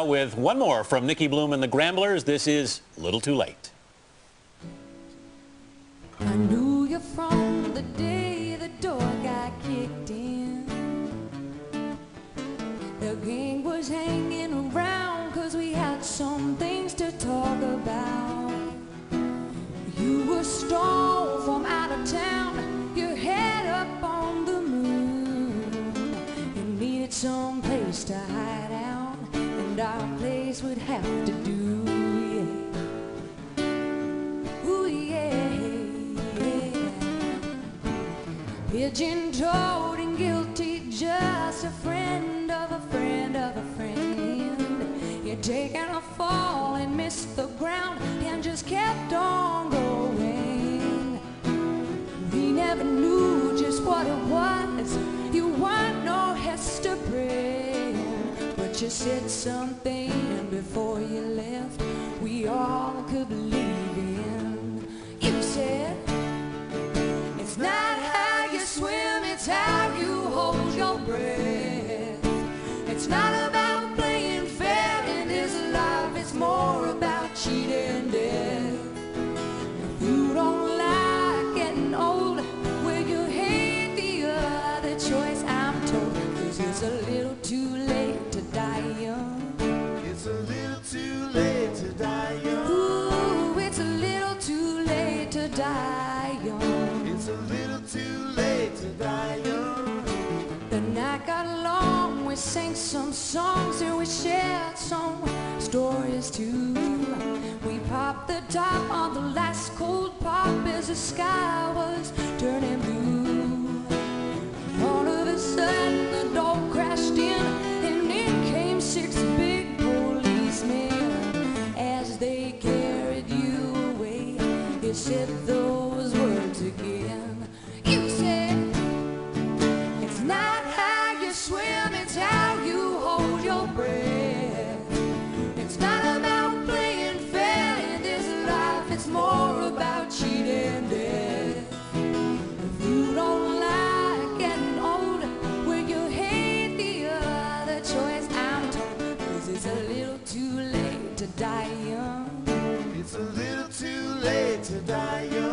With one more from Nikki Bloom and the Gramblers, this is Little Too Late. I knew you from the day the door got kicked in. The gang was hanging around 'cause we had some things to talk about. You were stoned from out of town, your head up on the moon. You needed some place to hide out, and our place would have to do, yeah. Ooh, yeah, yeah. Pigeon-toed and guilty, just a friend of a friend of a friend. You're taking a fall and missed the ground and just kept on going. We never knew just what it was. You weren't no Hester Prynne, but you said something before you left we all could believe in. You said, it's not how you swim, it's how you hold your breath. It's not about playing fair in this life, it's more about cheating death. If you don't like getting old, well, you hate the other choice, I'm told, 'cause it's a little too late to die young. It's a little too late to die young. Ooh, it's a little too late to die young. It's a little too late to die young. The night got long, we sang some songs and we shared some stories too. We popped the top on the last cold pop as the sky was turning blue. All of a sudden the door crashed in and in came 6 big policemen. As they carried you away, you said those words again. You said, it's not how you swim, it's how you hold your breath. It's not about playing fair in this life, it's more about cheating death. If you don't like getting old, well, you hate the other choice, I'm told, 'cause it's a little too late to die young. It's a little too late to die young.